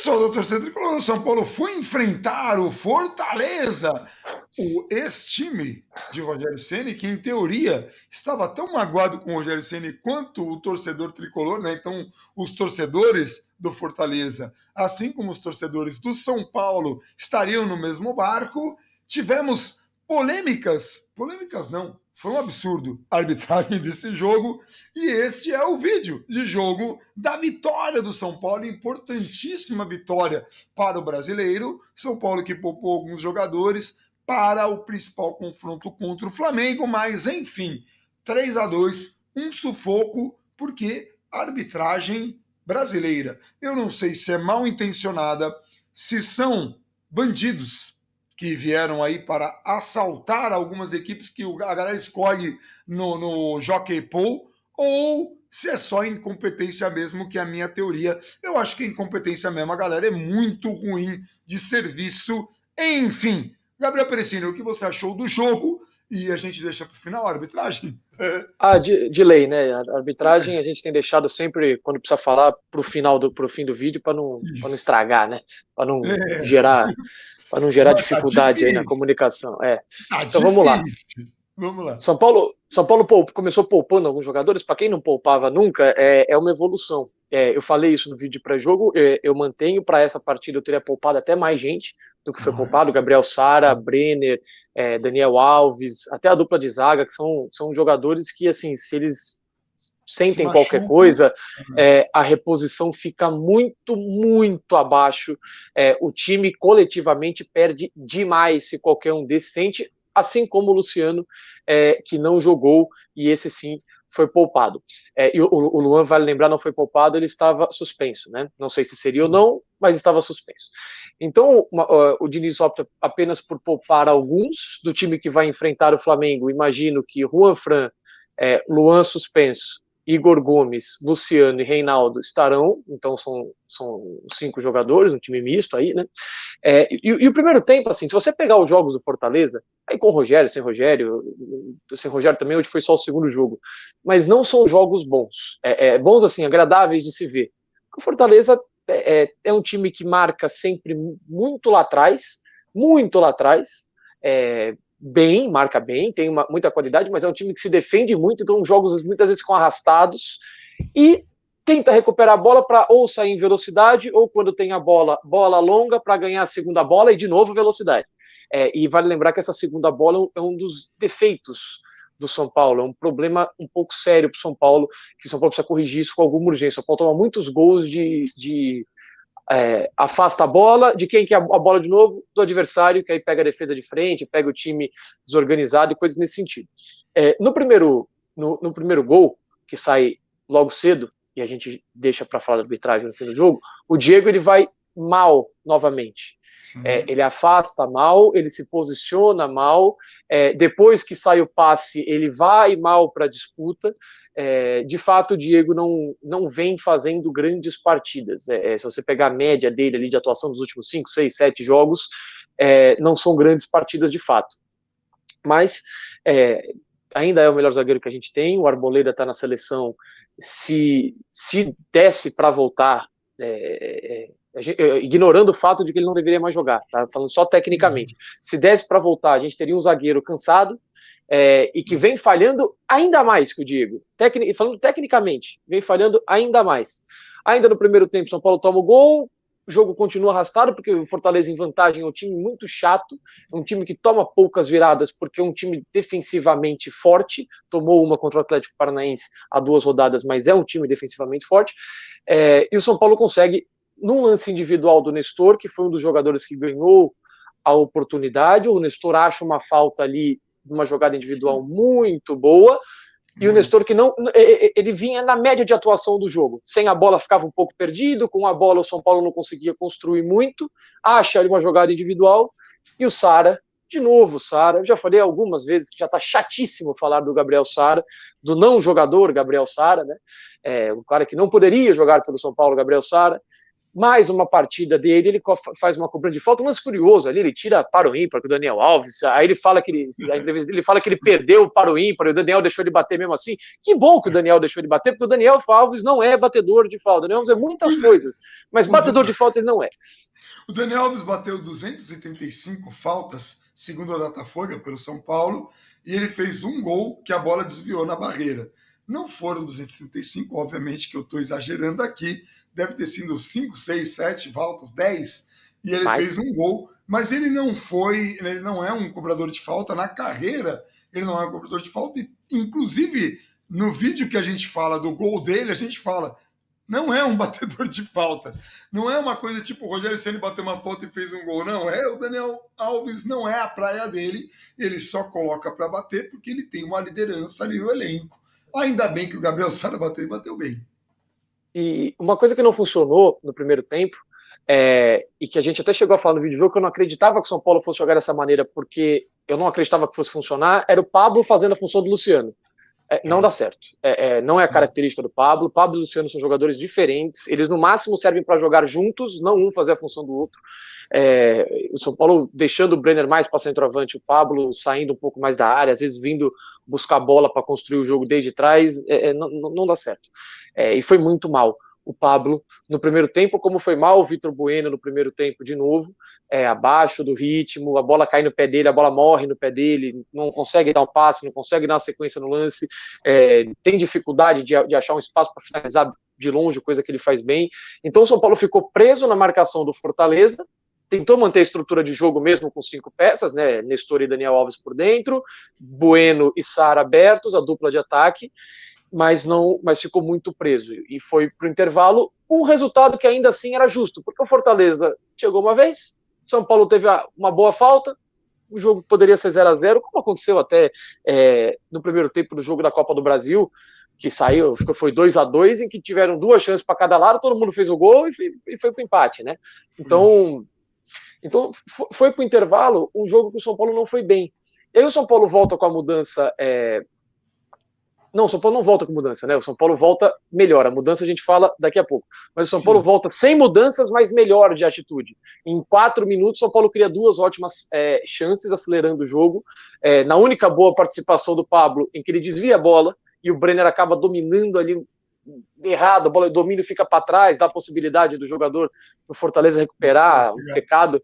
pessoal do torcedor tricolor do São Paulo foi enfrentar o Fortaleza, o ex-time de Rogério Ceni, que em teoria estava tão magoado com o Rogério Ceni quanto o torcedor tricolor, né? Então, os torcedores do Fortaleza, assim como os torcedores do São Paulo, estariam no mesmo barco. Tivemos polêmicas não, foi um absurdo a arbitragem desse jogo, e este é o vídeo de jogo da vitória do São Paulo, importantíssima vitória para o brasileiro. São Paulo que poupou alguns jogadores para o principal confronto contra o Flamengo, mas enfim, 3-2, um sufoco, porque a arbitragem brasileira, eu não sei se é mal intencionada, se são bandidos que vieram aí para assaltar algumas equipes que a galera escolhe no Jockey Pool, ou se é só incompetência mesmo, que é a minha teoria. Eu acho que a incompetência mesmo, a galera é muito ruim de serviço. Enfim, Gabriel Perecini, o que você achou do jogo? E a gente deixa para o final a arbitragem? De lei, né? A arbitragem a gente tem deixado sempre, quando precisa falar, pro fim do vídeo, para não estragar, né? Para não gerar Tá dificuldade aí na difícil. comunicação. Tá Então vamos lá. difícil. Vamos lá. São Paulo começou poupando alguns jogadores. Para quem não poupava nunca, é uma evolução. Eu falei isso no vídeo de pré-jogo. Eu mantenho para essa partida, eu teria poupado até mais gente do que foi poupado. Gabriel Sara, Brenner, Daniel Alves, até a dupla de zaga, que são jogadores que, assim, se eles sentem qualquer coisa, a reposição fica muito, muito abaixo. O time coletivamente perde demais se qualquer um desses sente, assim como o Luciano, que não jogou, e esse sim foi poupado. E o Luan, vale lembrar, não foi poupado, ele estava suspenso, né? Não sei se seria ou não, mas estava suspenso. Então, o Diniz opta apenas por poupar alguns do time que vai enfrentar o Flamengo. Imagino que Juan Fran, Luan suspenso, Igor Gomes, Luciano e Reinaldo estarão, então são 5 jogadores, um time misto aí, né? E o primeiro tempo, assim, se você pegar os jogos do Fortaleza, aí com o Rogério, sem Rogério também, hoje foi só o segundo jogo, mas não são jogos bons, bons assim, agradáveis de se ver. O Fortaleza é um time que marca sempre muito lá atrás, marca bem, tem muita qualidade, mas é um time que se defende muito, então os jogos muitas vezes ficam arrastados e tenta recuperar a bola para ou sair em velocidade, ou quando tem a bola longa para ganhar a segunda bola e de novo velocidade. E vale lembrar que essa segunda bola é um dos defeitos do São Paulo, é um problema um pouco sério para o São Paulo, que o São Paulo precisa corrigir isso com alguma urgência. O São Paulo toma muitos gols de afasta a bola, de quem quer a bola de novo? Do adversário, que aí pega a defesa de frente, pega o time desorganizado e coisas nesse sentido. No primeiro gol, que sai logo cedo, e a gente deixa para falar da arbitragem no fim do jogo, o Diego ele vai mal novamente. Ele afasta mal, ele se posiciona mal, depois que sai o passe, ele vai mal para a disputa. De fato, o Diego não vem fazendo grandes partidas. Se você pegar a média dele ali de atuação dos últimos 5, 6, 7 jogos, não são grandes partidas de fato. Mas ainda é o melhor zagueiro que a gente tem, o Arboleda está na seleção. Se desse para voltar, ignorando o fato de que ele não deveria mais jogar, tá? Falando só tecnicamente. Se desse para voltar, a gente teria um zagueiro cansado, e que vem falhando ainda mais que o Diego. Falando tecnicamente, vem falhando ainda mais. Ainda no primeiro tempo, São Paulo toma o gol, o jogo continua arrastado, porque o Fortaleza em vantagem é um time muito chato, é um time que toma poucas viradas, porque é um time defensivamente forte, tomou uma contra o Atlético Paranaense há 2 rodadas, mas é um time defensivamente forte, e o São Paulo consegue, num lance individual do Nestor, que foi um dos jogadores que ganhou a oportunidade, o Nestor acha uma falta ali, uma jogada individual muito boa, e o Nestor que ele vinha na média de atuação do jogo, sem a bola ficava um pouco perdido, com a bola o São Paulo não conseguia construir muito, acha ali uma jogada individual, e o Sara, de novo o Sara, eu já falei algumas vezes que já está chatíssimo falar do Gabriel Sara, do não jogador Gabriel Sara, né? O cara que não poderia jogar pelo São Paulo, Gabriel Sara, mais uma partida dele, ele faz uma cobrança de falta, um lance curioso ali, ele tira para o ímpar com o Daniel Alves, aí ele fala que ele fala que ele perdeu para o ímpar, e o Daniel deixou ele bater mesmo assim. Que bom que o Daniel deixou ele bater, porque o Daniel Alves não é batedor de falta, o Daniel Alves é muitas coisas, mas batedor de falta ele não é. O Daniel Alves bateu 235 faltas, segundo a Datafolha, pelo São Paulo, e ele fez um gol que a bola desviou na barreira. Não foram 235, obviamente que eu estou exagerando aqui, deve ter sido 5, 6, 7 faltas, 10, e ele fez um gol, mas ele não é um cobrador de falta na carreira, ele não é um cobrador de falta, e, inclusive no vídeo que a gente fala do gol dele, a gente fala, não é um batedor de falta, não é uma coisa tipo o Rogério Ceni bateu uma falta e fez um gol, não, o Daniel Alves não é a praia dele, ele só coloca para bater porque ele tem uma liderança ali no elenco. Ainda bem que o Gabriel Sara bateu e bateu bem. E uma coisa que não funcionou no primeiro tempo, e que a gente até chegou a falar no vídeo jogo, que eu não acreditava que o São Paulo fosse jogar dessa maneira, porque eu não acreditava que fosse funcionar, era o Pablo fazendo a função do Luciano. Não dá certo. Não é a característica do Pablo. Pablo e o Luciano são jogadores diferentes. Eles, no máximo, servem para jogar juntos, não um fazer a função do outro. O São Paulo deixando o Brenner mais para centroavante, o Pablo saindo um pouco mais da área, às vezes vindo buscar bola para construir o jogo desde trás, não dá certo. E foi muito mal o Pablo no primeiro tempo, como foi mal o Vitor Bueno no primeiro tempo de novo, abaixo do ritmo, a bola cai no pé dele, a bola morre no pé dele, não consegue dar um passe, não consegue dar uma sequência no lance, tem dificuldade de achar um espaço para finalizar de longe, coisa que ele faz bem. Então o São Paulo ficou preso na marcação do Fortaleza, tentou manter a estrutura de jogo mesmo com 5 peças, né? Nestor e Daniel Alves por dentro, Bueno e Sara abertos, a dupla de ataque, mas ficou muito preso. E foi para o intervalo um resultado que ainda assim era justo, porque o Fortaleza chegou uma vez, São Paulo teve uma boa falta, o jogo poderia ser 0-0, como aconteceu até no primeiro tempo do jogo da Copa do Brasil, que saiu, foi 2-2, em que tiveram 2 chances para cada lado, todo mundo fez o gol e foi para o empate, né? Então foi para o intervalo um jogo que o São Paulo não foi bem. E aí o São Paulo volta com a mudança. Não, o São Paulo não volta com mudança, né? O São Paulo volta melhor. A mudança a gente fala daqui a pouco. Mas o São Paulo volta sem mudanças, mas melhor de atitude. Em 4 minutos, o São Paulo cria 2 ótimas chances, acelerando o jogo. Na única boa participação do Pablo, em que ele desvia a bola e o Brenner acaba dominando ali errado, a bola, o domínio fica para trás, dá a possibilidade do jogador do Fortaleza recuperar, um pecado.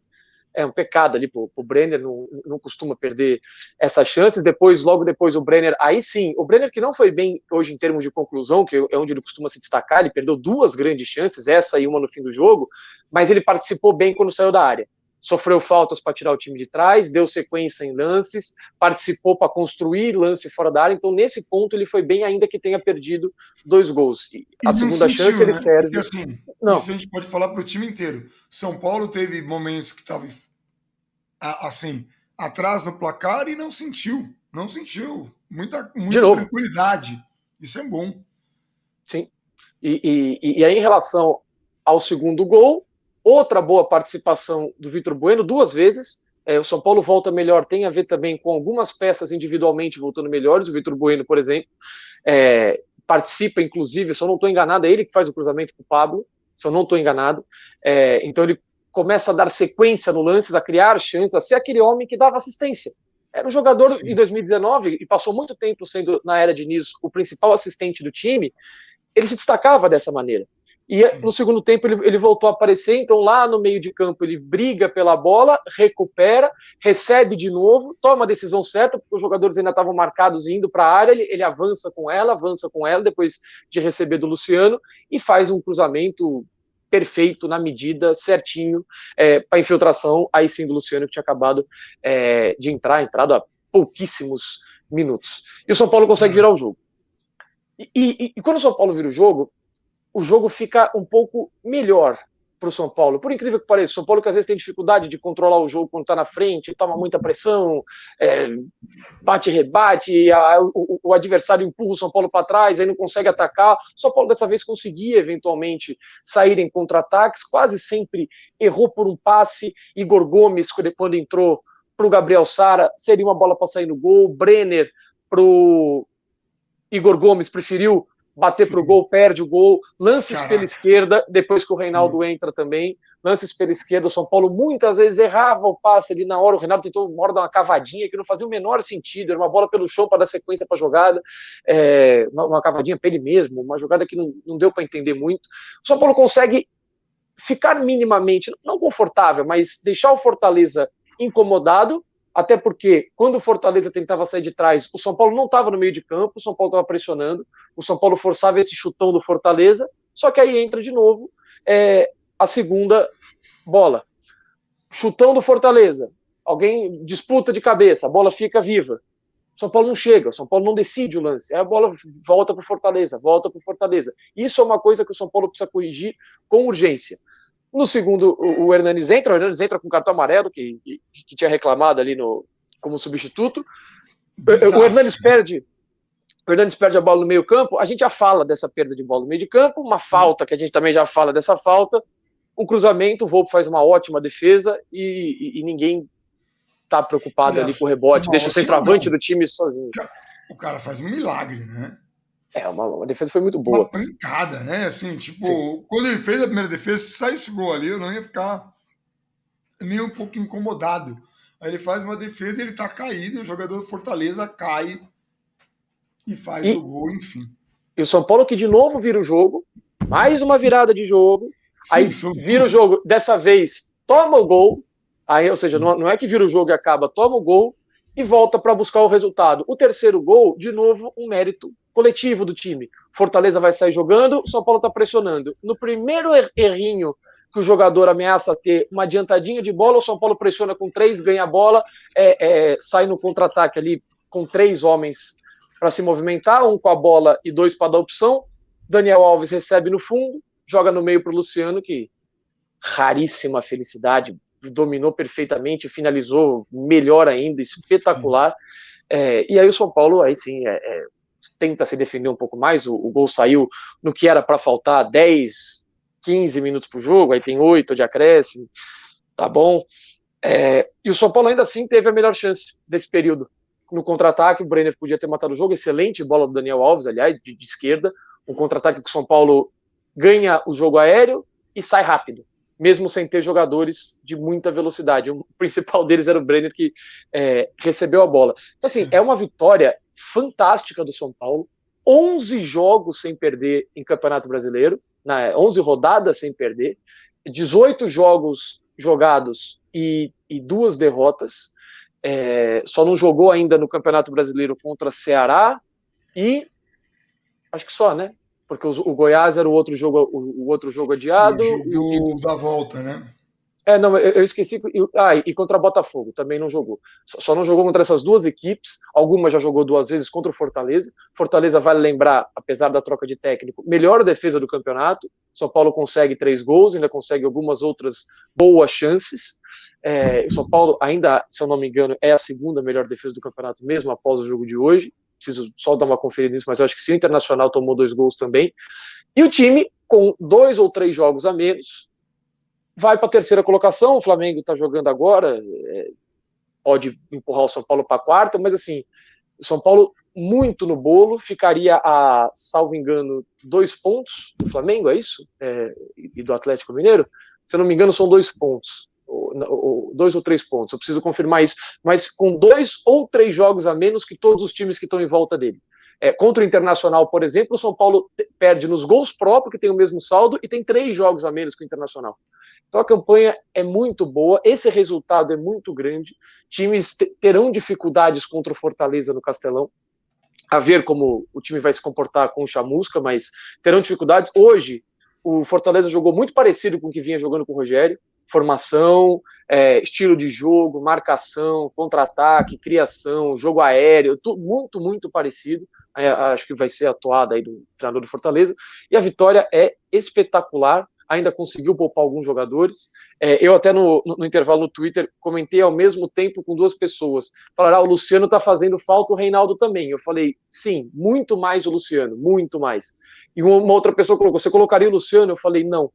É um pecado ali pro Brenner, não costuma perder essas chances. Logo depois, o Brenner, aí sim, o Brenner que não foi bem hoje em termos de conclusão, que é onde ele costuma se destacar, ele perdeu 2 grandes chances, essa e uma no fim do jogo, mas ele participou bem quando saiu da área. Sofreu faltas para tirar o time de trás, deu sequência em lances, participou para construir lance fora da área, então nesse ponto ele foi bem, ainda que tenha perdido 2 gols. A segunda chance ele serve. Porque, assim, isso a gente pode falar para o time inteiro. São Paulo teve momentos que estava assim, atrás no placar e não sentiu. Muita tranquilidade. Isso é bom. Sim. E aí, em relação ao segundo gol, outra boa participação do Vitor Bueno, 2 vezes. O São Paulo volta melhor, tem a ver também com algumas peças individualmente voltando melhores. O Vitor Bueno, por exemplo, participa, inclusive, se eu não estou enganado, é ele que faz o cruzamento para o Pablo, se eu não estou enganado. Então ele começa a dar sequência no lance, a criar chances, a ser aquele homem que dava assistência. Era um jogador em 2019 e passou muito tempo sendo, na era de Diniz, o principal assistente do time. Ele se destacava dessa maneira. E no segundo tempo ele voltou a aparecer, então lá no meio de campo ele briga pela bola, recupera, recebe de novo, toma a decisão certa, porque os jogadores ainda estavam marcados indo para a área, ele avança com ela, depois de receber do Luciano, e faz um cruzamento perfeito, na medida, certinho, para infiltração, aí sim do Luciano, que tinha acabado de entrado há pouquíssimos minutos. E o São Paulo consegue virar o jogo. E quando o São Paulo vira o jogo fica um pouco melhor para o São Paulo. Por incrível que pareça, o São Paulo que às vezes tem dificuldade de controlar o jogo quando está na frente, toma muita pressão, bate e rebate, o adversário empurra o São Paulo para trás, aí não consegue atacar. O São Paulo dessa vez conseguia eventualmente sair em contra-ataques, quase sempre errou por um passe. Igor Gomes, quando entrou para o Gabriel Sara, seria uma bola para sair no gol. Brenner para o Igor Gomes preferiu bater para o gol, perde o gol, lances Caraca. pela esquerda, depois que o Reinaldo entra também, lances pela esquerda, o São Paulo muitas vezes errava o passe ali na hora, o Reinaldo tentou uma hora dar uma cavadinha que não fazia o menor sentido, era uma bola pelo chão para dar sequência para a jogada, uma cavadinha para ele mesmo, uma jogada que não deu para entender muito. O São Paulo consegue ficar minimamente, não confortável, mas deixar o Fortaleza incomodado, até porque quando o Fortaleza tentava sair de trás, o São Paulo não estava no meio de campo, o São Paulo estava pressionando, o São Paulo forçava esse chutão do Fortaleza, só que aí entra de novo a segunda bola. Chutão do Fortaleza, alguém disputa de cabeça, a bola fica viva. O São Paulo não chega, o São Paulo não decide o lance, aí a bola volta para o Fortaleza, Isso é uma coisa que o São Paulo precisa corrigir com urgência. No segundo, o Hernanes entra com cartão amarelo, que tinha reclamado ali como substituto. O Hernanes perde a bola no meio campo. A gente já fala dessa perda de bola no meio de campo, uma falta, que a gente também já fala dessa falta, um cruzamento, o Volpe faz uma ótima defesa e ninguém tá preocupado ali com o rebote, deixa o centroavante do time sozinho. O cara faz um milagre, né? A defesa foi muito boa. Uma pancada, né? Assim, tipo, sim. Quando ele fez a primeira defesa, se saísse o gol ali, eu não ia ficar nem um pouco incomodado. Aí ele faz uma defesa e ele tá caído, o jogador do Fortaleza cai e faz o gol, enfim. E o São Paulo que de novo vira o jogo, mais uma virada de jogo, sim, aí vira o jogo, dessa vez toma o gol, aí, ou seja, não é que vira o jogo e acaba, toma o gol e volta para buscar o resultado. O terceiro gol, de novo, um mérito coletivo do time. Fortaleza vai sair jogando, o São Paulo está pressionando. No primeiro errinho que o jogador ameaça ter uma adiantadinha de bola, o São Paulo pressiona com 3, ganha a bola, sai no contra-ataque ali com 3 homens para se movimentar, 1 com a bola e 2 para dar opção. Daniel Alves recebe no fundo, joga no meio para o Luciano, que raríssima felicidade, dominou perfeitamente, finalizou melhor ainda, espetacular. E aí o São Paulo, aí sim, tenta se defender um pouco mais, o gol saiu no que era para faltar 10, 15 minutos para o jogo, aí tem 8 de acréscimo, tá bom. E o São Paulo ainda assim teve a melhor chance desse período. No contra-ataque, o Brenner podia ter matado o jogo, excelente bola do Daniel Alves, aliás, de esquerda, um contra-ataque que o São Paulo ganha o jogo aéreo e sai rápido, mesmo sem ter jogadores de muita velocidade. O principal deles era o Brenner, que recebeu a bola. Então, assim, é uma vitória fantástica do São Paulo, 11 jogos sem perder em Campeonato Brasileiro, 11 rodadas sem perder, 18 jogos jogados e 2 derrotas, só não jogou ainda no Campeonato Brasileiro contra Ceará e acho que só, né? Porque o Goiás era o outro jogo adiado. Da volta, né? Não, eu esqueci. E contra Botafogo também não jogou. Só não jogou contra essas 2 equipes. Algumas já jogou 2 vezes contra o Fortaleza. Fortaleza, vale lembrar, apesar da troca de técnico, melhor defesa do campeonato. São Paulo consegue 3 gols, ainda consegue algumas outras boas chances. O São Paulo ainda, se eu não me engano, é a segunda melhor defesa do campeonato, mesmo após o jogo de hoje. Preciso só dar uma conferida nisso, mas eu acho que se o Internacional tomou 2 gols também. E o time, com 2 ou 3 jogos a menos, vai para a terceira colocação. O Flamengo está jogando agora, pode empurrar o São Paulo para a quarta, mas assim, o São Paulo muito no bolo, ficaria a, salvo engano, 2 pontos do Flamengo, é isso? E do Atlético Mineiro? Se eu não me engano, são 2 pontos. 2 ou 3 pontos, eu preciso confirmar isso, mas com 2 ou 3 jogos a menos que todos os times que estão em volta dele. Contra o Internacional, por exemplo, o São Paulo perde nos gols próprios, que tem o mesmo saldo, e tem 3 jogos a menos que o Internacional. Então a campanha é muito boa, esse resultado é muito grande, times terão dificuldades contra o Fortaleza no Castelão, a ver como o time vai se comportar com o Chamusca, mas terão dificuldades. Hoje, o Fortaleza jogou muito parecido com o que vinha jogando com o Rogério, formação, estilo de jogo, marcação, contra-ataque, criação, jogo aéreo, tudo muito, muito parecido. Acho que vai ser atuada aí do treinador do Fortaleza. E a vitória é espetacular, ainda conseguiu poupar alguns jogadores. Eu até no intervalo no Twitter comentei ao mesmo tempo com 2 pessoas. Falaram, o Luciano tá fazendo falta, o Reinaldo também. Eu falei, sim, muito mais o Luciano, muito mais. E uma outra pessoa colocou, você colocaria o Luciano? Eu falei, não.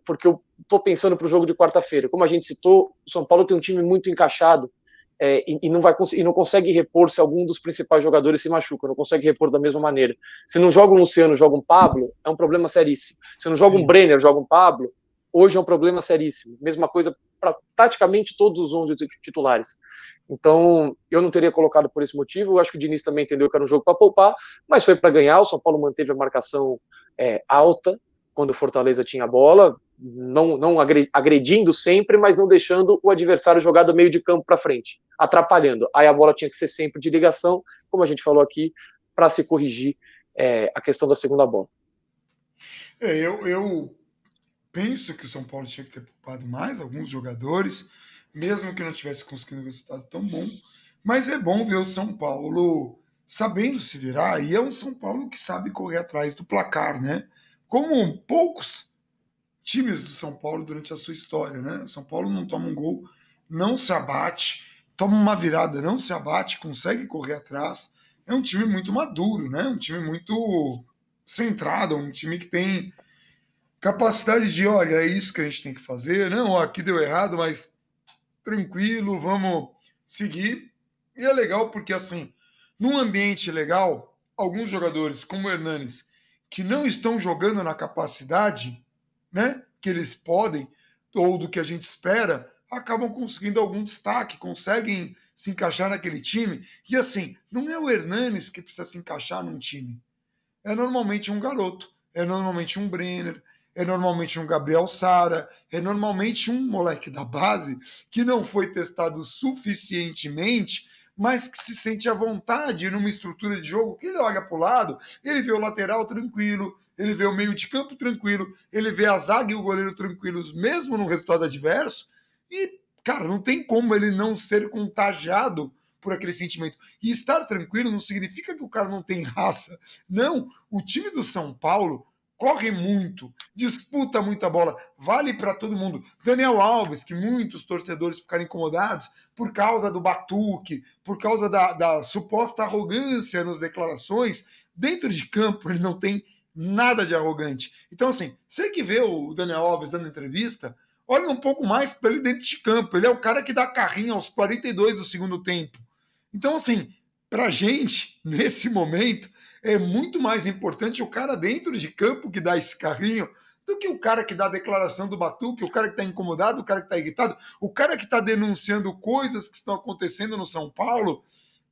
Porque eu estou pensando para o jogo de quarta-feira. Como a gente citou, o São Paulo tem um time muito encaixado e não consegue repor se algum dos principais jogadores se machuca, não consegue repor da mesma maneira. Se não joga um Luciano, joga um Pablo, é um problema seríssimo. Se não joga um Sim. Brenner, joga um Pablo, hoje é um problema seríssimo. Mesma coisa para praticamente todos os 11 titulares. Então, eu não teria colocado por esse motivo. Eu acho que o Diniz também entendeu que era um jogo para poupar, mas foi para ganhar. O São Paulo manteve a marcação alta quando o Fortaleza tinha a bola, não agredindo sempre, mas não deixando o adversário jogar do meio de campo para frente, atrapalhando. Aí a bola tinha que ser sempre de ligação, como a gente falou aqui, para se corrigir a questão da segunda bola. Eu penso que o São Paulo tinha que ter poupado mais alguns jogadores, mesmo que não tivesse conseguido um resultado tão bom. Mas é bom ver o São Paulo sabendo se virar, e é um São Paulo que sabe correr atrás do placar, né? Como poucos times do São Paulo durante a sua história, né? O São Paulo não toma um gol, não se abate, toma uma virada, não se abate, consegue correr atrás. É um time muito maduro, né? Um time muito centrado, um time que tem capacidade de, olha, é isso que a gente tem que fazer. Não, aqui deu errado, mas tranquilo, vamos seguir. E é legal porque, assim, num ambiente legal, alguns jogadores, como o Hernanes, que não estão jogando na capacidade, né, que eles podem, ou do que a gente espera, acabam conseguindo algum destaque, conseguem se encaixar naquele time. E, assim, não é o Hernanes que precisa se encaixar num time. É normalmente um garoto, é normalmente um Brenner, é normalmente um Gabriel Sara, é normalmente um moleque da base que não foi testado suficientemente, mas que se sente à vontade numa estrutura de jogo que ele olha para o lado, ele vê o lateral tranquilo, ele vê o meio de campo tranquilo, ele vê a zaga e o goleiro tranquilos, mesmo no resultado adverso, e, cara, não tem como ele não ser contagiado por aquele sentimento. E estar tranquilo não significa que o cara não tem raça. Não, o time do São Paulo corre muito, disputa muita bola, vale para todo mundo. Daniel Alves, que muitos torcedores ficaram incomodados por causa do batuque, por causa da suposta arrogância nas declarações, dentro de campo ele não tem nada de arrogante. Então, assim, você que vê o Daniel Alves dando entrevista, olha um pouco mais para ele dentro de campo. Ele é o cara que dá carrinho aos 42 do segundo tempo. Então, assim, para a gente, nesse momento, é muito mais importante o cara dentro de campo que dá esse carrinho do que o cara que dá a declaração do batuque, o cara que está incomodado, o cara que está irritado, o cara que está denunciando coisas que estão acontecendo no São Paulo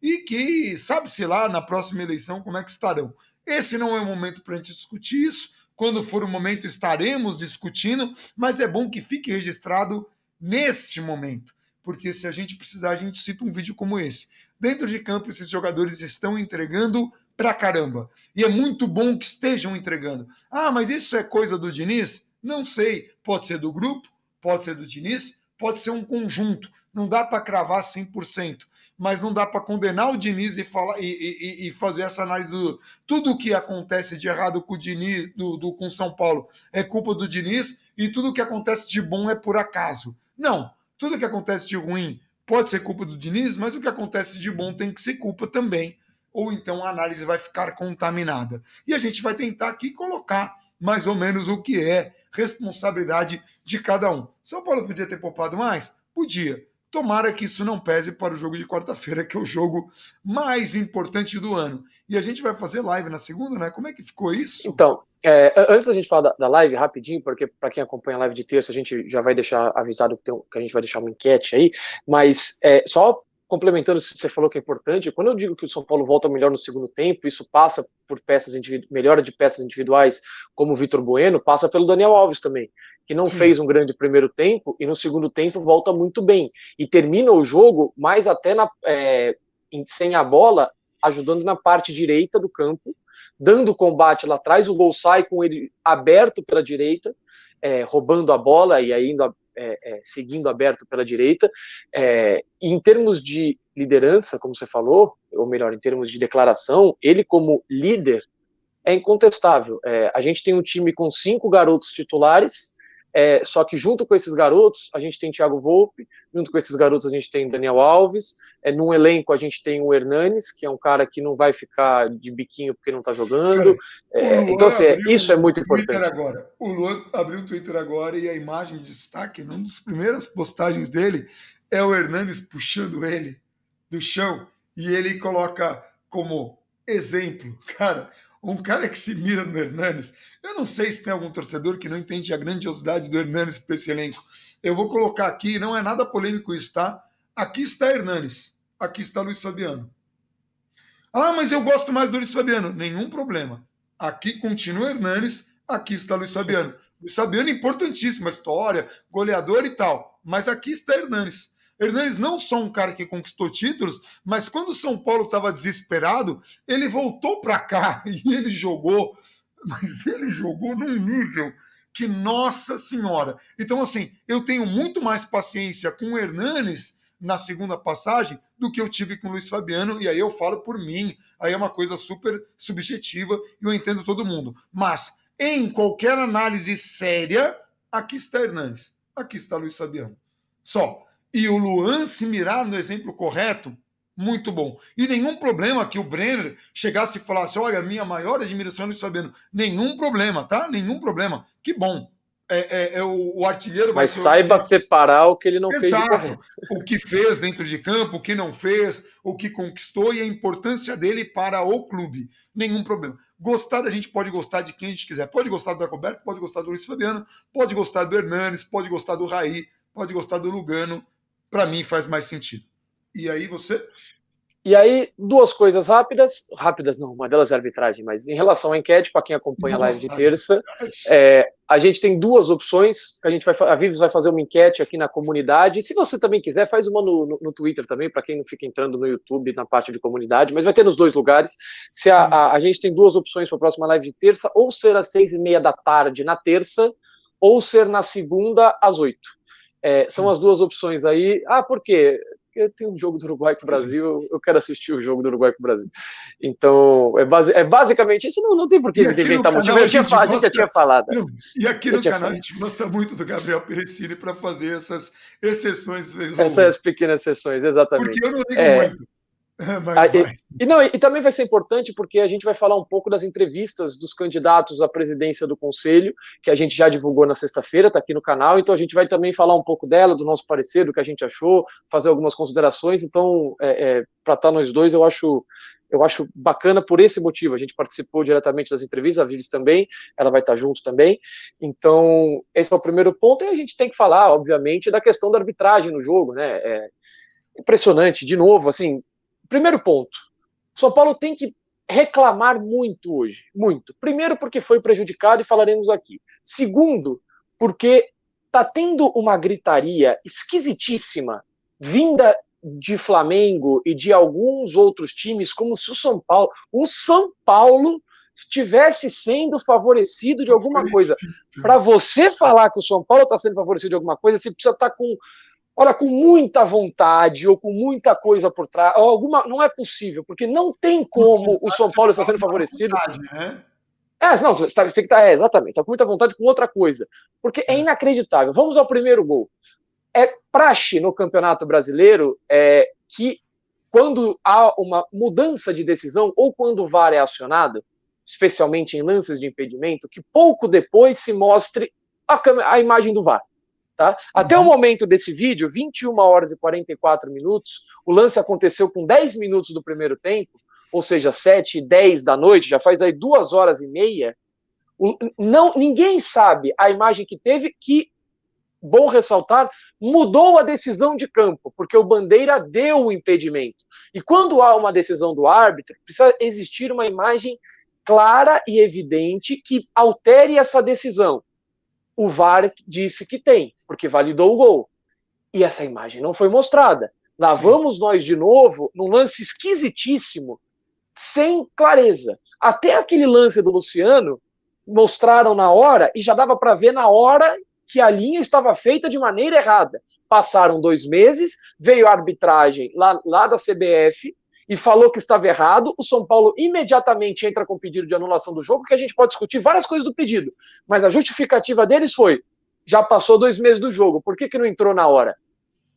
e que sabe-se lá na próxima eleição como é que estarão. Esse não é o momento para a gente discutir isso. Quando for o momento, estaremos discutindo, mas é bom que fique registrado neste momento, porque se a gente precisar, a gente cita um vídeo como esse. Dentro de campo, esses jogadores estão entregando pra caramba. E é muito bom que estejam entregando. Ah, mas isso é coisa do Diniz? Não sei. Pode ser do grupo, pode ser do Diniz, pode ser um conjunto. Não dá para cravar 100%, mas não dá para condenar o Diniz e fazer essa análise do tudo o que acontece de errado com o Diniz, com São Paulo é culpa do Diniz e tudo o que acontece de bom é por acaso. Não. Tudo que acontece de ruim pode ser culpa do Diniz, mas o que acontece de bom tem que ser culpa também. Ou então a análise vai ficar contaminada. E a gente vai tentar aqui colocar mais ou menos o que é responsabilidade de cada um. São Paulo podia ter poupado mais? Podia. Tomara que isso não pese para o jogo de quarta-feira, que é o jogo mais importante do ano. E a gente vai fazer live na segunda, né? Como é que ficou isso? Então, antes da gente falar da live, rapidinho, porque para quem acompanha a live de terça, a gente já vai deixar avisado que a gente vai deixar uma enquete aí, mas só complementando, você falou que é importante, quando eu digo que o São Paulo volta melhor no segundo tempo, isso passa por melhora de peças individuais, como o Vitor Bueno, passa pelo Daniel Alves também, que não fez um grande primeiro tempo e no segundo tempo volta muito bem e termina o jogo mais até sem a bola, ajudando na parte direita do campo, dando combate lá atrás, o gol sai com ele aberto pela direita, roubando a bola e ainda seguindo aberto pela direita. E em termos de liderança, como você falou, ou melhor, em termos de declaração, ele como líder é incontestável. A gente tem um time com 5 garotos titulares, só que junto com esses garotos, a gente tem Thiago Volpe, junto com esses garotos a gente tem Daniel Alves, num elenco a gente tem o Hernanes, que é um cara que não vai ficar de biquinho porque não tá jogando. Então, assim, isso é muito importante. Agora. O Luan abriu o Twitter agora e a imagem de destaque, numa das primeiras postagens dele, é o Hernanes puxando ele do chão e ele coloca como exemplo, cara, um cara que se mira no Hernanes. Eu não sei se tem algum torcedor que não entende a grandiosidade do Hernanes para esse elenco. Eu vou colocar aqui, não é nada polêmico isso, tá? Aqui está Hernanes, aqui está Luiz Fabiano. Ah, mas eu gosto mais do Luiz Fabiano. Nenhum problema. Aqui continua Hernanes, aqui está Luiz Fabiano. Luiz Fabiano, importantíssima história, goleador e tal. Mas aqui está Hernanes. Hernanes não só um cara que conquistou títulos, mas quando o São Paulo estava desesperado, ele voltou para cá e ele jogou, mas ele jogou num nível que, nossa senhora. Então, assim, eu tenho muito mais paciência com o Hernanes na segunda passagem do que eu tive com o Luiz Fabiano, e aí eu falo por mim, aí é uma coisa super subjetiva e eu entendo todo mundo. Mas, em qualquer análise séria, aqui está Hernanes, aqui está Luiz Fabiano. Só. E o Luan se mirar no exemplo correto, muito bom. E nenhum problema que o Brenner chegasse e falasse, olha, minha maior admiração é Luiz Fabiano. Nenhum problema, tá? Nenhum problema. Que bom. O artilheiro vai Mas saiba separar o que ele não fez de correto. O que fez dentro de campo, o que não fez, o que conquistou e a importância dele para o clube. Nenhum problema. Gostar da gente pode gostar de quem a gente quiser. Pode gostar do Dagoberto, pode gostar do Luiz Fabiano, pode gostar do Hernanes, pode gostar do Raí, pode gostar do Lugano. Para mim faz mais sentido. E aí você? E aí, duas coisas rápidas não, uma delas é arbitragem, mas em relação à enquete, para quem acompanha a live de terça, a gente tem duas opções, a Vives vai fazer uma enquete aqui na comunidade, se você também quiser, faz uma no Twitter também, para quem não fica entrando no YouTube, na parte de comunidade, mas vai ter nos dois lugares. Se a gente tem duas opções para a próxima live de terça, ou ser às 6:30 da tarde na terça, ou ser na segunda às 8. São as duas opções aí. Por quê? Porque tem um jogo do Uruguai com o Brasil, eu quero assistir o jogo do Uruguai com o Brasil. Então, é basicamente isso, não tem por que inventar motivo. A gente já tinha falado. E aqui no canal a gente gosta muito do Gabriel Perecini para fazer essas exceções. Essas pequenas exceções, exatamente. Porque eu não ligo muito. E também vai ser importante porque a gente vai falar um pouco das entrevistas dos candidatos à presidência do Conselho, que a gente já divulgou na sexta-feira, está aqui no canal, então a gente vai também falar um pouco dela, do nosso parecer, do que a gente achou, fazer algumas considerações, então para estar nós dois eu acho bacana por esse motivo, a gente participou diretamente das entrevistas, a Vives também, ela vai estar junto também, então esse é o primeiro ponto, e a gente tem que falar, obviamente, da questão da arbitragem no jogo, né, impressionante, de novo, assim. Primeiro ponto, o São Paulo tem que reclamar muito hoje, muito. Primeiro porque foi prejudicado e falaremos aqui. Segundo, porque está tendo uma gritaria esquisitíssima vinda de Flamengo e de alguns outros times, como se o São Paulo estivesse sendo favorecido de alguma coisa. Para você falar que o São Paulo está sendo favorecido de alguma coisa, você precisa estar com muita vontade ou com muita coisa por trás, não é possível, porque não tem como o São Paulo estar sendo favorecido. Não, você tem que estar, exatamente, está com muita vontade com outra coisa, porque é inacreditável. Vamos ao primeiro gol. É praxe no Campeonato Brasileiro que quando há uma mudança de decisão ou quando o VAR é acionado, especialmente em lances de impedimento, que pouco depois se mostre a imagem do VAR. Tá? Até o momento desse vídeo, 21 horas e 44 minutos, o lance aconteceu com 10 minutos do primeiro tempo, ou seja, 7:10 da noite, já faz aí 2 horas e meia. Ninguém sabe a imagem que teve, que, bom ressaltar, mudou a decisão de campo, porque o Bandeira deu o impedimento. E quando há uma decisão do árbitro, precisa existir uma imagem clara e evidente que altere essa decisão. O VAR disse que tem, porque validou o gol. E essa imagem não foi mostrada. Lá vamos nós de novo, num lance esquisitíssimo, sem clareza. Até aquele lance do Luciano, mostraram na hora, e já dava para ver na hora que a linha estava feita de maneira errada. Passaram 2 meses, veio a arbitragem lá da CBF, e falou que estava errado, o São Paulo imediatamente entra com pedido de anulação do jogo, que a gente pode discutir várias coisas do pedido, mas a justificativa deles foi, já passou 2 meses do jogo, por que não entrou na hora?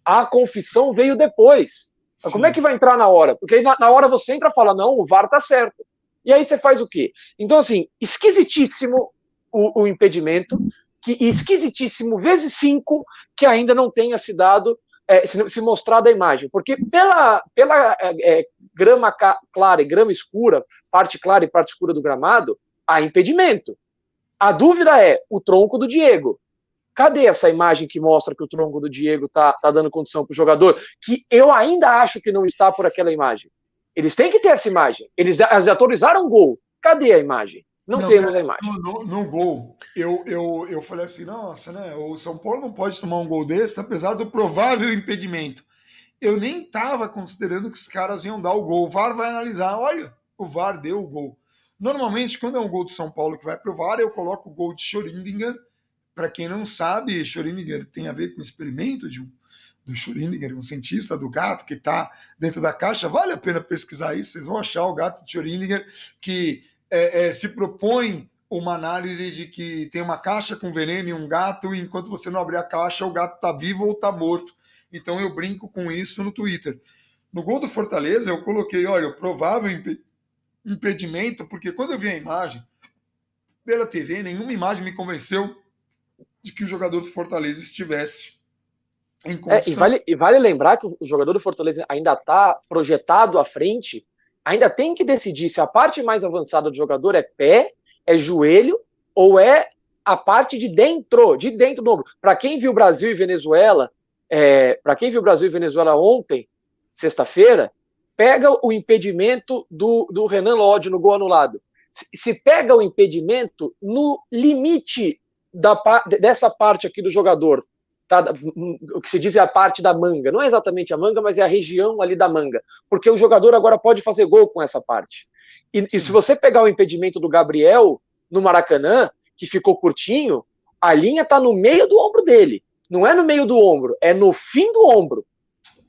A confissão veio depois. Como é que vai entrar na hora? Porque aí na hora você entra e fala, não, o VAR tá certo. E aí você faz o quê? Então, assim, esquisitíssimo o impedimento, e esquisitíssimo vezes 5 que ainda não tenha se dado se mostrar da imagem, porque pela grama clara e grama escura, parte clara e parte escura do gramado, há impedimento. A dúvida é o tronco do Diego. Cadê essa imagem que mostra que o tronco do Diego tá dando condição para o jogador? Que eu ainda acho que não está por aquela imagem. Eles têm que ter essa imagem. Eles autorizaram o gol. Cadê a imagem? Não temos a imagem. No gol, eu falei assim, nossa, né? O São Paulo não pode tomar um gol desse, apesar do provável impedimento. Eu nem estava considerando que os caras iam dar o gol. O VAR vai analisar. Olha, o VAR deu o gol. Normalmente, quando é um gol do São Paulo que vai pro VAR, eu coloco o gol de Schrödinger. Para quem não sabe, Schrödinger tem a ver com o experimento do Schrödinger, um cientista do gato que está dentro da caixa. Vale a pena pesquisar isso, vocês vão achar o gato de Schrödinger que se propõe uma análise de que tem uma caixa com veneno e um gato, e enquanto você não abrir a caixa, o gato está vivo ou está morto. Então eu brinco com isso no Twitter. No gol do Fortaleza, eu coloquei, olha, o provável impedimento, porque quando eu vi a imagem pela TV, nenhuma imagem me convenceu de que o jogador do Fortaleza estivesse em condição. E vale lembrar que o jogador do Fortaleza ainda está projetado à frente, ainda tem que decidir se a parte mais avançada do jogador é pé, é joelho ou é a parte de dentro do ombro. Para quem viu Brasil e Venezuela, ontem, sexta-feira, pega o impedimento do Renan Lodge no gol anulado. Se pega o impedimento no limite dessa parte aqui do jogador, tá? O que se diz é a parte da manga, não é exatamente a manga, mas é a região ali da manga, porque o jogador agora pode fazer gol com essa parte. E se você pegar o impedimento do Gabriel no Maracanã, que ficou curtinho, a linha está no meio do ombro dele, não é no meio do ombro, é no fim do ombro.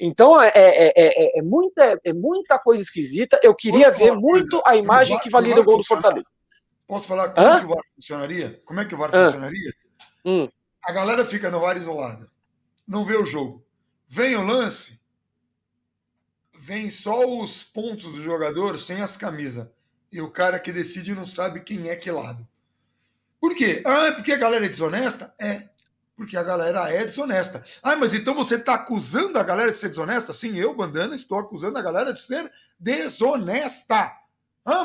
Então é muita coisa esquisita. Eu queria ver muito a imagem que valida o gol do Fortaleza. Posso falar como que o VAR funcionaria? Como é que o VAR funcionaria? A galera fica no VAR isolada. Não vê o jogo. Vem o lance, vem só os pontos do jogador sem as camisas. E o cara que decide não sabe quem é que lado. Por quê? É porque a galera é desonesta? Porque a galera é desonesta. Mas então você está acusando a galera de ser desonesta? Sim, eu, Bandana, estou acusando a galera de ser desonesta.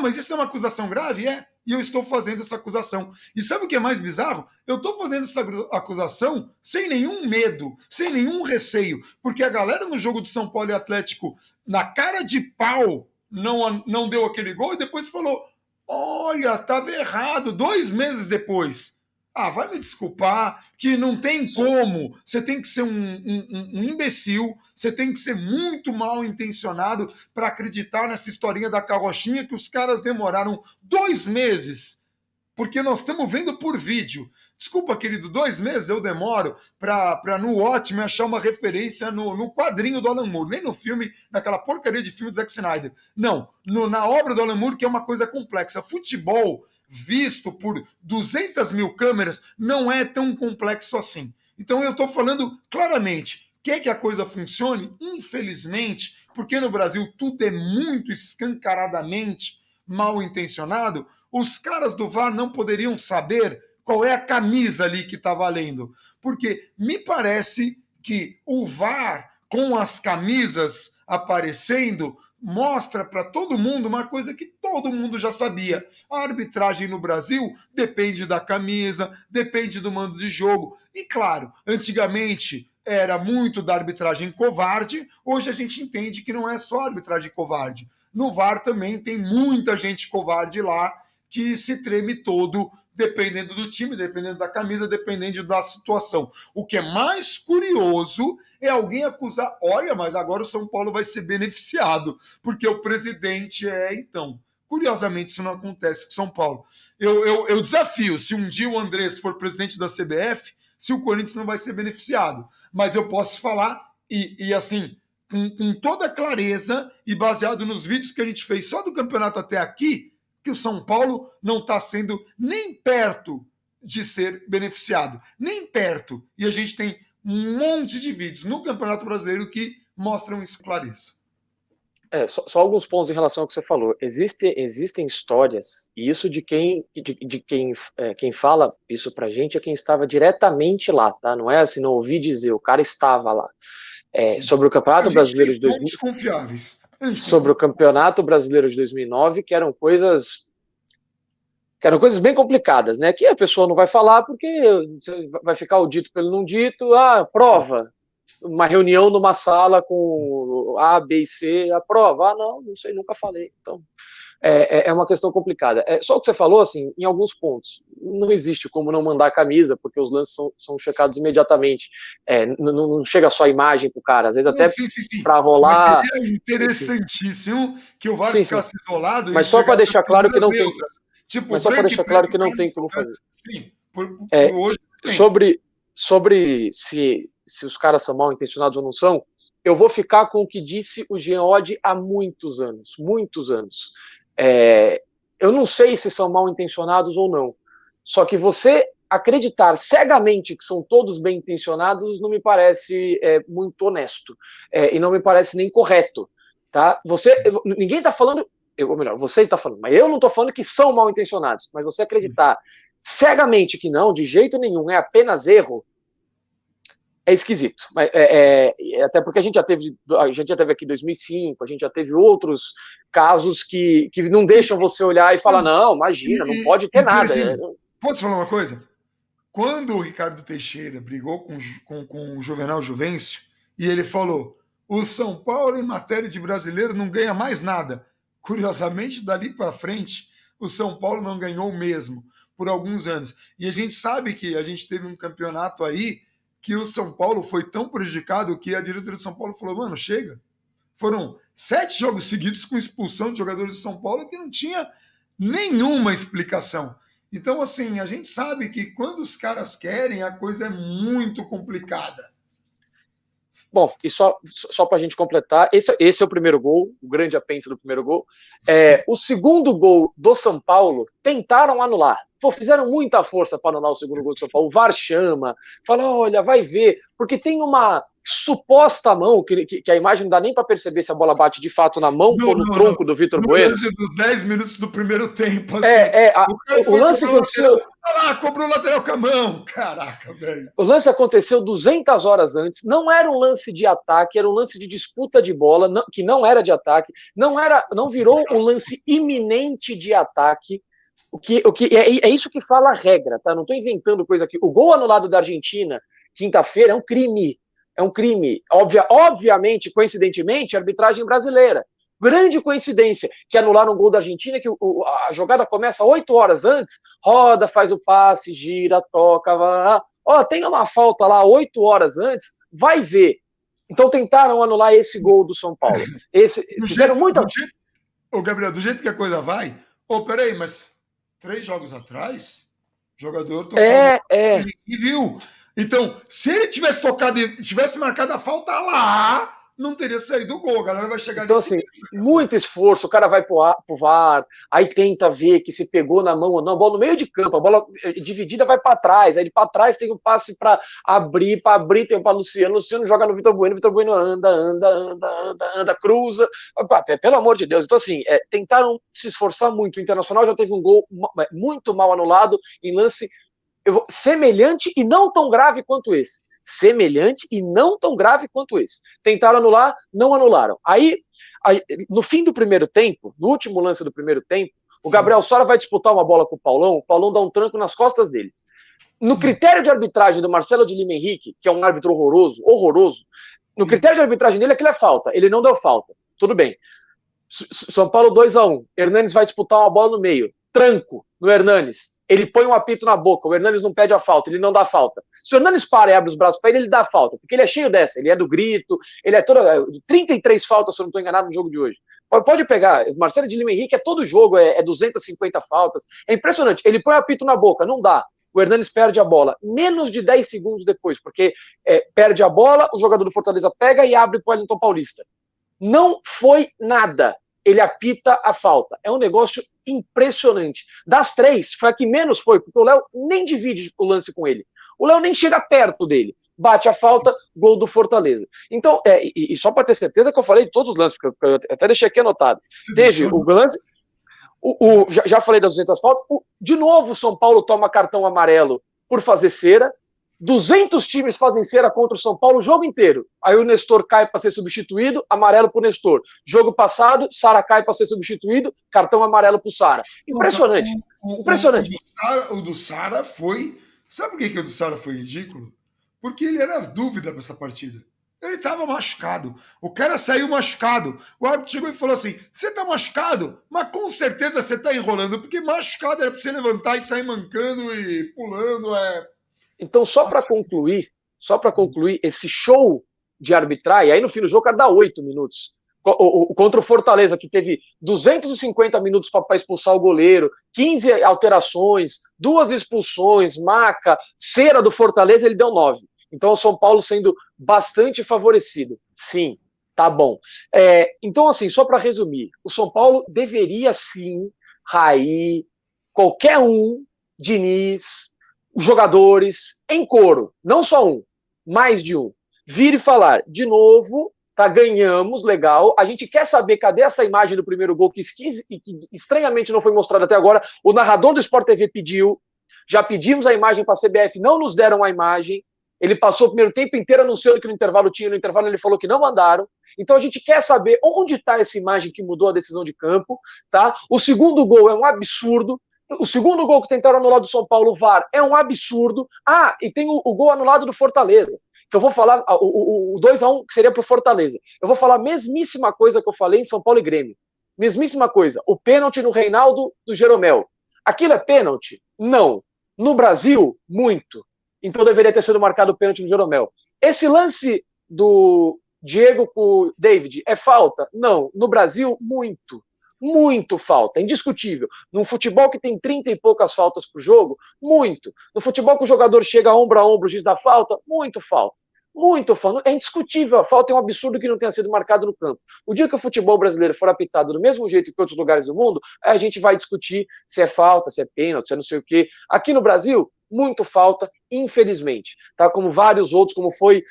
Mas isso é uma acusação grave? E eu estou fazendo essa acusação. E sabe o que é mais bizarro? Eu estou fazendo essa acusação sem nenhum medo, sem nenhum receio, porque a galera no jogo do São Paulo e Atlético, na cara de pau, não deu aquele gol e depois falou, olha, estava errado, 2 meses depois. Vai me desculpar, que não tem como. Você tem que ser um imbecil, você tem que ser muito mal intencionado para acreditar nessa historinha da carrochinha que os caras demoraram 2 meses. Porque nós estamos vendo por vídeo. Desculpa, querido, 2 meses eu demoro para no Watchmen achar uma referência no quadrinho do Alan Moore, nem no filme, naquela porcaria de filme do Zack Snyder. Não, na obra do Alan Moore, que é uma coisa complexa. Futebol visto por 200 mil câmeras, não é tão complexo assim. Então eu estou falando claramente, quer que a coisa funcione? Infelizmente, porque no Brasil tudo é muito escancaradamente mal intencionado, os caras do VAR não poderiam saber qual é a camisa ali que está valendo. Porque me parece que o VAR, com as camisas aparecendo, mostra para todo mundo uma coisa que todo mundo já sabia. A arbitragem no Brasil depende da camisa, depende do mando de jogo. E claro, antigamente era muito da arbitragem covarde, hoje a gente entende que não é só arbitragem covarde. No VAR também tem muita gente covarde lá que se treme todo, dependendo do time, dependendo da camisa, dependendo da situação. O que é mais curioso é alguém acusar, olha, mas agora o São Paulo vai ser beneficiado, porque o presidente então. Curiosamente, isso não acontece com São Paulo. Eu desafio, se um dia o Andrés for presidente da CBF, se o Corinthians não vai ser beneficiado. Mas eu posso falar, e assim, com toda clareza, e baseado nos vídeos que a gente fez só do campeonato até aqui, que o São Paulo não está sendo nem perto de ser beneficiado. Nem perto. E a gente tem um monte de vídeos no Campeonato Brasileiro que mostram isso com clareza. Só alguns pontos em relação ao que você falou. Existem histórias, e isso de quem fala isso pra gente é quem estava diretamente lá, tá? Não é assim, não ouvi dizer, o cara estava lá. sobre o Campeonato A gente Brasileiro tem de 2000, fontes confiáveis. sobre o Campeonato Brasileiro de 2009, que eram coisas bem complicadas, né? Que a pessoa não vai falar porque vai ficar o dito pelo não dito. Prova. Uma reunião numa sala com A, B e C, a prova. Não sei, nunca falei. Então, é uma questão complicada. Só o que você falou, assim, em alguns pontos, não existe como não mandar a camisa, porque os lances são checados imediatamente. Não chega só a imagem pro cara, às vezes Não, até sim. para Mas rolar. seria interessantíssimo que o VAR Sim, sim. ficasse isolado e Mas só para chegasse deixar as claro que câmeras não tem. neutras. Tipo, Mas só para branco deixar e claro preto, que o não cara não tem como fazer. soubesse. Sim, por É, hoje tem. sobre se os caras são mal intencionados ou não são, eu vou ficar com o que disse o Jean Oddi há muitos anos. Muitos anos. Eu não sei se são mal intencionados ou não. Só que você acreditar cegamente que são todos bem intencionados não me parece muito honesto. E não me parece nem correto. Tá? Ninguém está falando. Ou melhor, você está falando, mas eu não estou falando que são mal intencionados. Mas você acreditar cegamente que não, de jeito nenhum, é apenas erro, é esquisito. Até porque a gente já teve aqui 2005, a gente já teve outros casos que não deixam você olhar e falar, não, imagina, não pode ter Por nada. exemplo, posso falar uma coisa? Quando o Ricardo Teixeira brigou com o Juvenal Juvencio, e ele falou: o São Paulo, em matéria de brasileiro, não ganha mais nada. Curiosamente, dali para frente, o São Paulo não ganhou mesmo, por alguns anos. E a gente sabe que a gente teve um campeonato aí que o São Paulo foi tão prejudicado que a diretoria do São Paulo falou: mano, chega. Foram 7 jogos seguidos com expulsão de jogadores de São Paulo que não tinha nenhuma explicação. Então, assim, a gente sabe que quando os caras querem, a coisa é muito complicada. Bom, e só para a gente completar, esse é o primeiro gol, o grande apêndice do primeiro gol. O segundo gol do São Paulo, tentaram anular. Fizeram muita força para anular o segundo gol do São Paulo. O VAR chama, fala, olha, vai ver, porque tem uma suposta mão, que a imagem não dá nem para perceber se a bola bate de fato na mão ou no tronco do Vitor Bueno. No lance dos 10 minutos do primeiro tempo, assim. O lance aconteceu... Olha lá, cobrou o lateral com a mão. Caraca, velho. O lance aconteceu 200 horas antes, não era um lance de ataque, era um lance de disputa de bola, que não era de ataque, não virou um lance iminente de ataque. É isso que fala a regra, tá? Não estou inventando coisa aqui. O gol anulado da Argentina, quinta-feira, é um crime. É um crime. Obviamente, coincidentemente, arbitragem brasileira. Grande coincidência que anularam um gol da Argentina, que a jogada começa 8 horas antes, roda, faz o passe, gira, toca, tem uma falta lá 8 horas antes, vai ver. Então tentaram anular esse gol do São Paulo. Fizeram muita... Gabriel, do jeito que a coisa vai, peraí, mas 3 jogos atrás, o jogador tocou e viu. Então, se ele tivesse tocado e tivesse marcado a falta lá, não teria saído o gol. A galera vai chegar então, nesse assim, muito esforço, o cara vai pro VAR, aí tenta ver que se pegou na mão ou não, a bola no meio de campo, a bola dividida vai para trás, aí para trás tem um passe para abrir tem para Luciano joga no Vitor Bueno anda, cruza, pelo amor de Deus. Então, assim, tentaram se esforçar muito. O Internacional já teve um gol muito mal anulado em lance semelhante e não tão grave quanto esse. Semelhante e não tão grave quanto esse. Tentaram anular, não anularam. Aí, no fim do primeiro tempo, no último lance do primeiro tempo, o Gabriel Sora vai disputar uma bola com o Paulão dá um tranco nas costas dele. No critério de arbitragem do Marcelo de Lima Henrique, que é um árbitro horroroso, no critério de arbitragem dele, aquilo é falta. Ele não deu falta. Tudo bem. São Paulo 2-1. Hernanes vai disputar uma bola no meio. Tranco no Hernanes. Ele põe um apito na boca, o Hernanes não pede a falta, ele não dá falta. Se o Hernanes para e abre os braços para ele dá falta, porque ele é cheio dessa, ele é do grito, ele é 33 faltas, se eu não estou enganado, no jogo de hoje. Pode pegar, Marcelo de Lima Henrique, todo jogo, 250 faltas, é impressionante. Ele põe o apito na boca, não dá. O Hernanes perde a bola, menos de 10 segundos depois, porque perde a bola, o jogador do Fortaleza pega e abre para o Wellington Paulista. Não foi nada. Ele apita a falta. É um negócio impressionante. Das 3, foi a que menos foi, porque o Léo nem divide o lance com ele. O Léo nem chega perto dele. Bate a falta, gol do Fortaleza. Então, e só para ter certeza que eu falei de todos os lances, porque eu até deixei aqui anotado. Teve o lance, já falei das 200 faltas, de novo o São Paulo toma cartão amarelo por fazer cera, 200 times fazem cera contra o São Paulo o jogo inteiro. Aí o Nestor cai para ser substituído, amarelo para o Nestor. Jogo passado, Sara cai para ser substituído, cartão amarelo para o Sara. Impressionante. Impressionante. O do Sara foi... Sabe por que o do Sara foi ridículo? Porque ele era dúvida para essa partida. Ele estava machucado. O cara saiu machucado. O árbitro chegou e falou assim: você está machucado? Mas com certeza você está enrolando, porque machucado era para você levantar e sair mancando e pulando. Então, só para concluir, esse show de arbitragem, aí no fim do jogo, o cara dá 8 minutos. Contra o Fortaleza, que teve 250 minutos para expulsar o goleiro, 15 alterações, 2 expulsões, maca, cera do Fortaleza, ele deu 9. Então, o São Paulo sendo bastante favorecido. Sim, tá bom. Então, assim, só para resumir, o São Paulo deveria sim, Raí, qualquer um, Diniz, os jogadores, em coro, não só um, mais de um, vir e falar, de novo, tá, ganhamos, legal, a gente quer saber cadê essa imagem do primeiro gol que estranhamente não foi mostrada até agora, o narrador do Sport TV pediu, já pedimos a imagem para a CBF, não nos deram a imagem, ele passou o primeiro tempo inteiro anunciando que no intervalo tinha, no intervalo ele falou que não mandaram, então a gente quer saber onde está essa imagem que mudou a decisão de campo, tá? O segundo gol é um absurdo, o segundo gol que tentaram anular do São Paulo, o VAR, é um absurdo. Ah, e tem o gol anulado do Fortaleza, que eu vou falar, o 2-1 que seria pro Fortaleza. Eu vou falar a mesmíssima coisa que eu falei em São Paulo e Grêmio. Mesmíssima coisa. O pênalti no Reinaldo do Jeromel. Aquilo é pênalti? Não. No Brasil, muito. Então deveria ter sido marcado o pênalti no Jeromel. Esse lance do Diego com o David é falta? Não. No Brasil, muito. Muito falta, indiscutível. Num futebol que tem 30 e poucas faltas por jogo, muito. No futebol que o jogador chega ombro a ombro, giz da falta, muito falta. Muito falta. É indiscutível a falta, é um absurdo que não tenha sido marcado no campo. O dia que o futebol brasileiro for apitado do mesmo jeito que outros lugares do mundo, a gente vai discutir se é falta, se é pênalti, se é não sei o quê. Aqui no Brasil, muito falta, infelizmente. Tá? Como vários outros, como foi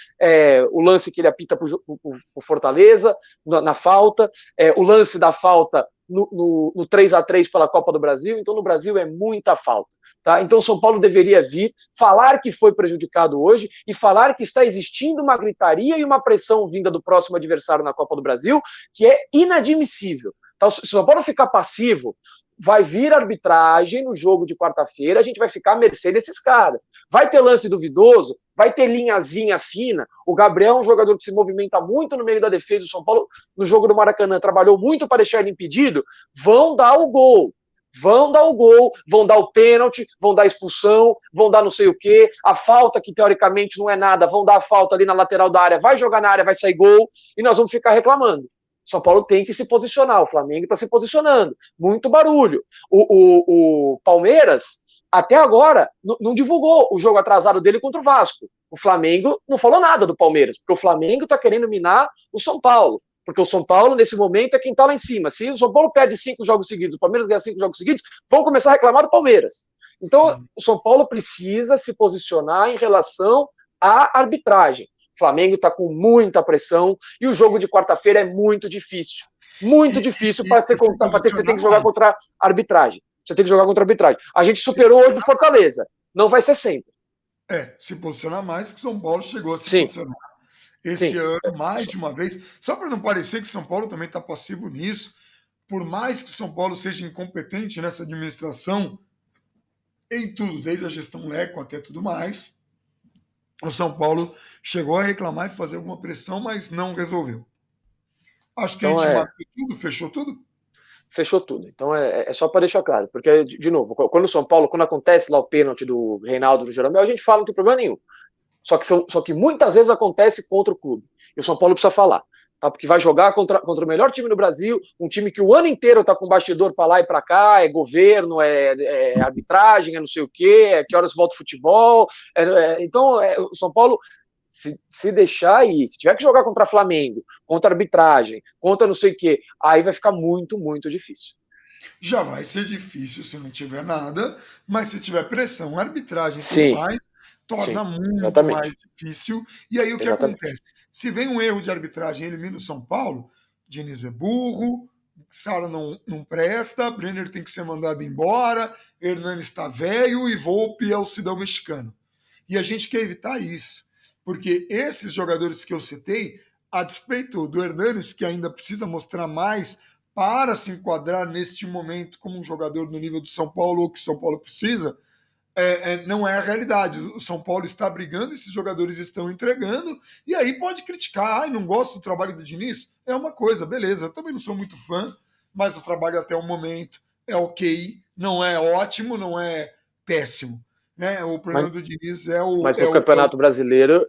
o lance que ele apita para o Fortaleza, na falta, o lance da falta no 3-3 pela Copa do Brasil. Então no Brasil é muita falta, tá? Então o São Paulo deveria vir, falar que foi prejudicado hoje e falar que está existindo uma gritaria e uma pressão vinda do próximo adversário na Copa do Brasil, que é inadmissível. Então, se o São Paulo ficar passivo, vai vir arbitragem no jogo de quarta-feira, a gente vai ficar à mercê desses caras. Vai ter lance duvidoso, vai ter linhazinha fina. O Gabriel é um jogador que se movimenta muito no meio da defesa. O São Paulo, no jogo do Maracanã, trabalhou muito para deixar ele impedido. Vão dar o gol. Vão dar o gol, vão dar o pênalti, vão dar a expulsão, vão dar não sei o quê, a falta que teoricamente não é nada, vão dar a falta ali na lateral da área, vai jogar na área, vai sair gol, e nós vamos ficar reclamando. São Paulo tem que se posicionar, o Flamengo está se posicionando, muito barulho. O Palmeiras, até agora, não divulgou o jogo atrasado dele contra o Vasco. O Flamengo não falou nada do Palmeiras, porque o Flamengo está querendo minar o São Paulo. Porque o São Paulo, nesse momento, é quem está lá em cima. Se o São Paulo perde 5 jogos seguidos, o Palmeiras ganha 5 jogos seguidos, vão começar a reclamar do Palmeiras. Então, o São Paulo precisa se posicionar em relação à arbitragem. O Flamengo está com muita pressão e o jogo de quarta-feira é muito difícil. Muito difícil para você ter que jogar contra a arbitragem. Você tem que jogar contra a arbitragem. A gente superou hoje o Fortaleza. Não vai ser sempre. Se posicionar mais, porque o São Paulo chegou a se posicionar esse ano, mais de uma vez. Só para não parecer que o São Paulo também está passivo nisso, por mais que o São Paulo seja incompetente nessa administração, em tudo, desde a gestão Leco até tudo mais, o São Paulo chegou a reclamar e fazer alguma pressão, mas não resolveu. Acho que então, a gente matou tudo, fechou tudo? Fechou tudo. Então é só para deixar claro, porque, de novo, quando o São Paulo, quando acontece lá o pênalti do Reinaldo do Jeromel, a gente fala, não tem problema nenhum. Só que muitas vezes acontece contra o clube. E o São Paulo precisa falar. Tá? Porque vai jogar contra o melhor time do Brasil, um time que o ano inteiro está com bastidor para lá e para cá, é governo, é arbitragem, é não sei o quê, é que horas volta o futebol. Então, o São Paulo, se deixar aí, se tiver que jogar contra Flamengo, contra arbitragem, contra não sei o quê, aí vai ficar muito, muito difícil. Já vai ser difícil se não tiver nada, mas se tiver pressão, arbitragem, sim, mais, torna muito exatamente. mais difícil. E aí o que acontece? Se vem um erro de arbitragem e elimina o São Paulo, Diniz é burro, Sara não presta, Brenner tem que ser mandado embora, Hernani está velho e Volpe é o Sidão mexicano. E a gente quer evitar isso, porque esses jogadores que eu citei, a despeito do Hernanes, que ainda precisa mostrar mais para se enquadrar neste momento como um jogador no nível do São Paulo, ou que o São Paulo precisa, não é a realidade. O São Paulo está brigando, esses jogadores estão entregando, e aí pode criticar, não gosto do trabalho do Diniz, é uma coisa, beleza, eu também não sou muito fã, mas o trabalho até o momento é ok, não é ótimo, não é péssimo. Né? O problema do Diniz é o... Mas no Campeonato Brasileiro,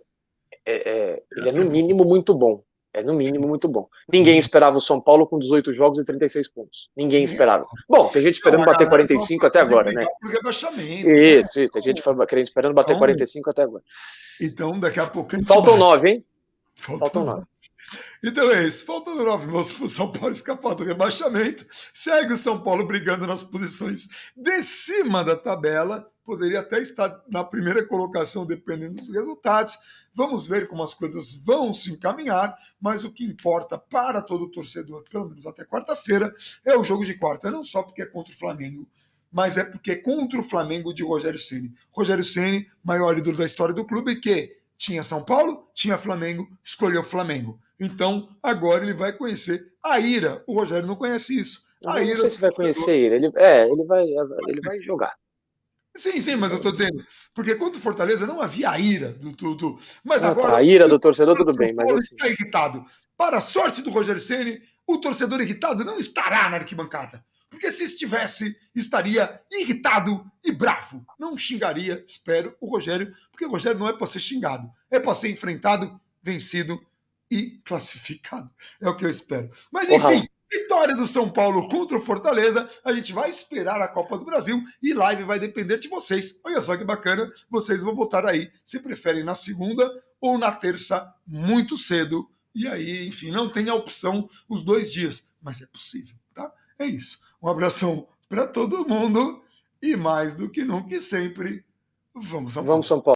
ele é no mínimo muito bom. É no mínimo muito bom. Ninguém esperava o São Paulo com 18 jogos e 36 pontos. Ninguém esperava. Bom, tem gente esperando bater 45 até agora, né? Isso, tem gente esperando bater 45 até agora. Então, daqui a pouco... Faltam 9, hein? Faltam 9. Então é isso, faltando 9 moços para o São Paulo escapar do rebaixamento, segue o São Paulo brigando nas posições de cima da tabela, poderia até estar na primeira colocação dependendo dos resultados, vamos ver como as coisas vão se encaminhar, mas o que importa para todo torcedor, pelo menos até quarta-feira, é o jogo de quarta, não só porque é contra o Flamengo, mas é porque é contra o Flamengo de Rogério Ceni. Rogério Ceni, maior ídolo da história do clube, que tinha São Paulo, tinha Flamengo, escolheu o Flamengo. Então, agora ele vai conhecer a ira. O Rogério não conhece isso. Não sei se vai conhecer ele. Ele vai jogar. Sim, mas eu estou dizendo, porque contra o Fortaleza não havia a ira do tudo. Mas agora. A ira do torcedor, tudo bem, mas assim. Está irritado. Para a sorte do Rogério Ceni, o torcedor irritado não estará na arquibancada. Porque se estivesse, estaria irritado e bravo. Não xingaria, espero, o Rogério, porque o Rogério não é para ser xingado, é para ser enfrentado, vencido e classificado. É o que eu espero. Mas enfim, vitória do São Paulo contra o Fortaleza. A gente vai esperar a Copa do Brasil e live vai depender de vocês. Olha só que bacana, vocês vão votar aí se preferem na segunda ou na terça, muito cedo. E aí, enfim, não tem a opção os 2 dias, mas é possível, tá? É isso. Um abração para todo mundo e mais do que nunca e sempre, vamos São Paulo. Vamos São Paulo.